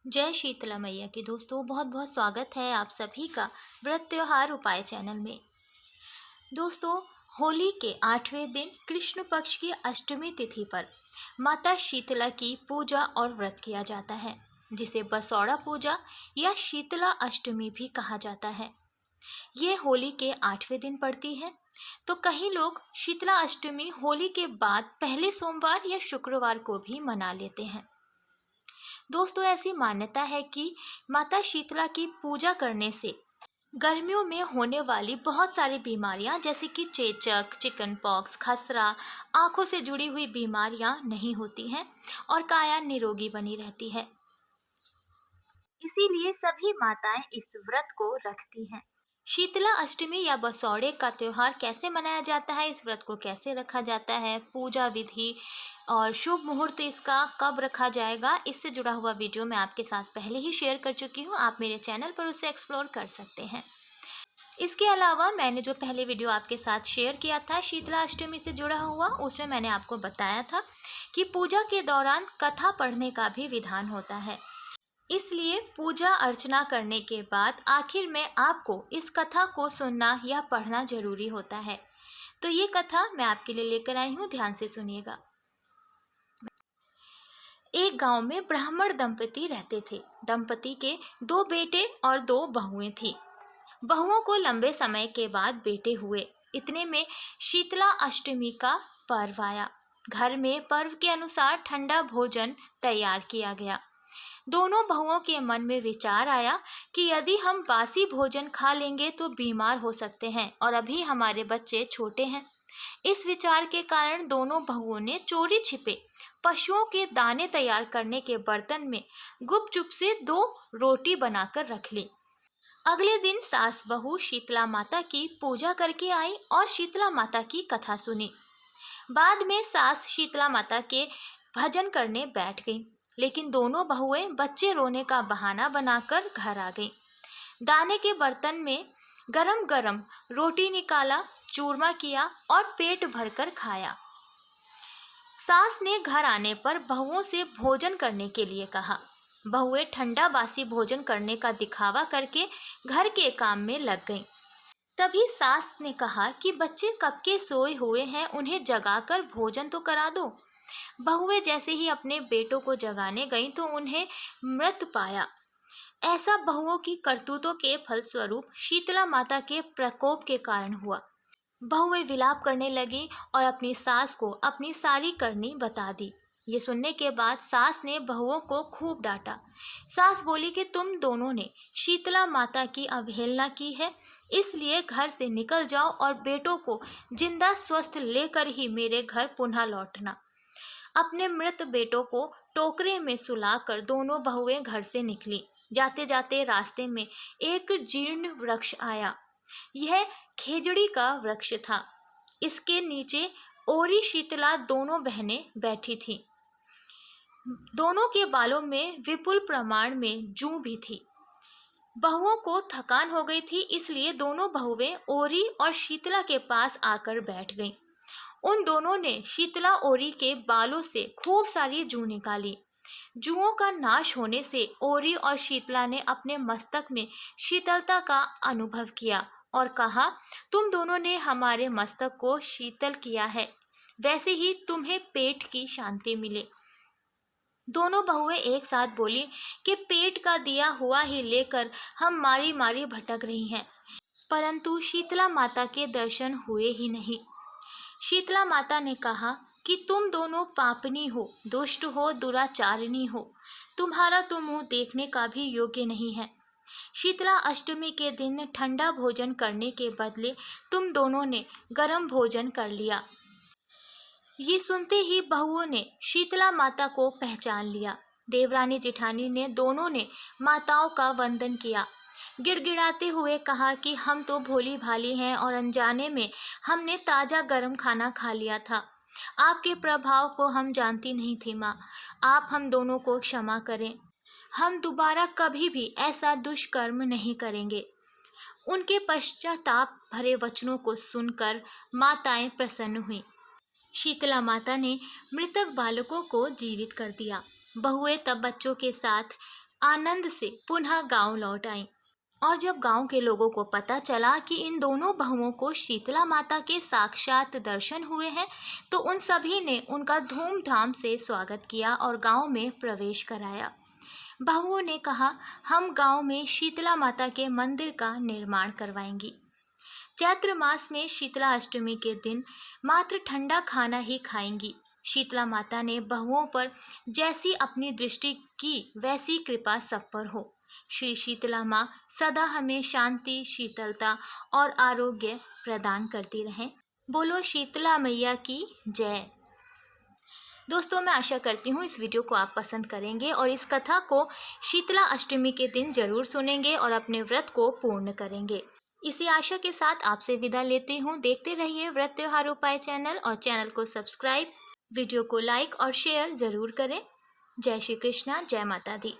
जय शीतला मैया की दोस्तों, बहुत बहुत स्वागत है आप सभी का व्रत त्योहार उपाय चैनल में। दोस्तों, होली के 8वें दिन कृष्ण पक्ष की अष्टमी तिथि पर माता शीतला की पूजा और व्रत किया जाता है, जिसे बसौड़ा पूजा या शीतला अष्टमी भी कहा जाता है। ये होली के 8वें दिन पड़ती है, तो कई लोग शीतला अष्टमी होली के बाद पहले सोमवार या शुक्रवार को भी मना लेते हैं। दोस्तों, ऐसी मान्यता है कि माता शीतला की पूजा करने से गर्मियों में होने वाली बहुत सारी बीमारियां जैसे कि चेचक, चिकन पॉक्स, खसरा, आंखों से जुड़ी हुई बीमारियां नहीं होती हैं और काया निरोगी बनी रहती है। इसीलिए सभी माताएं इस व्रत को रखती हैं। शीतला अष्टमी या बसौड़े का त्योहार कैसे मनाया जाता है, इस व्रत को कैसे रखा जाता है, पूजा विधि और शुभ मुहूर्त इसका कब रखा जाएगा, इससे जुड़ा हुआ वीडियो मैं आपके साथ पहले ही शेयर कर चुकी हूँ। आप मेरे चैनल पर उसे एक्सप्लोर कर सकते हैं। इसके अलावा मैंने जो पहले वीडियो आपके साथ शेयर किया था शीतला अष्टमी से जुड़ा हुआ, उसमें मैंने आपको बताया था कि पूजा के दौरान कथा पढ़ने का भी विधान होता है। इसलिए पूजा अर्चना करने के बाद आखिर में आपको इस कथा को सुनना या पढ़ना जरूरी होता है। तो ये कथा मैं आपके लिए लेकर आई हूँ, ध्यान से सुनिएगा। एक गांव में ब्राह्मण दंपति रहते थे। दंपति के 2 बेटे और 2 बहुएं थी। बहुओं को लंबे समय के बाद बेटे हुए। इतने में शीतला अष्टमी का पर्व आया। घर में पर्व के अनुसार ठंडा भोजन तैयार किया गया। दोनों बहुओं के मन में विचार आया कि यदि हम बासी भोजन खा लेंगे तो बीमार हो सकते हैं और अभी हमारे बच्चे छोटे हैं। इस विचार के कारण दोनों बहुओं ने चोरी छिपे पशुओं के दाने तैयार करने के बर्तन में गुपचुप से 2 रोटी बनाकर रख ली। अगले दिन सास बहू शीतला माता की पूजा करके आई और शीतला माता की कथा सुनी। बाद में सास शीतला माता के भजन करने बैठ गई, लेकिन दोनों बहुएं बच्चे रोने का बहाना बनाकर घर आ गईं। दाने के बर्तन में गरम गरम रोटी निकाला, चूरमा किया और पेट भरकर खाया। सास ने घर आने पर बहुओं से भोजन करने के लिए कहा। बहुएं ठंडा बासी भोजन करने का दिखावा करके घर के काम में लग गईं। तभी सास ने कहा कि बच्चे कब के सोए हुए हैं, उन्हें जगाकर भोजन तो करा दो। बहुएं जैसे ही अपने बेटों को जगाने गईं तो उन्हें मृत पाया। ऐसा बहुओं की करतूतों के फलस्वरूप शीतला माता के प्रकोप के कारण हुआ। बहुएं विलाप करने लगी और अपनी सास को अपनी सारी करनी बता दी। ये सुनने के बाद सास ने बहुओं को खूब डांटा। सास बोली कि तुम दोनों ने शीतला माता की अवहेलना की है, इसलिए घर से निकल जाओ और बेटों को जिंदा स्वस्थ लेकर ही मेरे घर पुनः लौटना। अपने मृत बेटों को टोकरे में सुलाकर दोनों बहुएं घर से निकली। जाते जाते रास्ते में एक जीर्ण वृक्ष आया। यह खेजड़ी का वृक्ष था। इसके नीचे ओरी शीतला दोनों बहनें बैठी थीं। दोनों के बालों में विपुल प्रमाण में जूं भी थी। बहुओं को थकान हो गई थी, इसलिए दोनों बहुएं ओरी और शीतला के पास आकर बैठ गईं। उन दोनों ने शीतला ओरी के बालों से खूब सारी जूं निकाली। जुओं का नाश होने से ओरी और शीतला ने अपने मस्तक में शीतलता का अनुभव किया और कहा, तुम दोनों ने हमारे मस्तक को शीतल किया है, वैसे ही तुम्हें पेट की शांति मिले। दोनों बहुएं एक साथ बोली कि पेट का दिया हुआ ही लेकर हम मारी मारी भटक रही हैं, परंतु शीतला माता के दर्शन हुए ही नहीं। शीतला माता ने कहा कि तुम दोनों पापनी हो, दुष्ट हो, दुराचारिणी हो। तुम्हारा तो मुंह देखने का भी योग्य नहीं है। शीतला अष्टमी के दिन ठंडा भोजन करने के बदले तुम दोनों ने गर्म भोजन कर लिया। ये सुनते ही बहुओं ने शीतला माता को पहचान लिया। देवरानी जेठानी ने दोनों ने माताओं का वंदन किया। गिड़गिड़ाते हुए कहा कि हम तो भोली भाली हैं और अनजाने में हमने ताजा गर्म खाना खा लिया था। आपके प्रभाव को हम जानती नहीं थी माँ, आप हम दोनों को क्षमा करें। हम दोबारा कभी भी ऐसा दुष्कर्म नहीं करेंगे। उनके पश्चाताप भरे वचनों को सुनकर माताएं प्रसन्न हुईं। शीतला माता ने मृतक बालकों को जीवित कर दिया। बहुएं तब बच्चों के साथ आनंद से पुनः गांव लौट आईं। और जब गांव के लोगों को पता चला कि इन दोनों बहुओं को शीतला माता के साक्षात दर्शन हुए हैं, तो उन सभी ने उनका धूमधाम से स्वागत किया और गांव में प्रवेश कराया। बहुओं ने कहा, हम गांव में शीतला माता के मंदिर का निर्माण करवाएंगी। चैत्र मास में शीतला अष्टमी के दिन मात्र ठंडा खाना ही खाएंगी। शीतला माता ने बहुओं पर जैसी अपनी दृष्टि की वैसी कृपा सब पर हो। श्री शीतला माँ सदा हमें शांति, शीतलता और आरोग्य प्रदान करती रहें। बोलो शीतला मैया की जय। दोस्तों, मैं आशा करती हूँ इस वीडियो को आप पसंद करेंगे और इस कथा को शीतला अष्टमी के दिन जरूर सुनेंगे और अपने व्रत को पूर्ण करेंगे। इसी आशा के साथ आपसे विदा लेती हूँ। देखते रहिए व्रत त्योहार उपाय चैनल और चैनल को सब्सक्राइब, वीडियो को लाइक और शेयर जरूर करें। जय श्री कृष्णा, जय माता दी।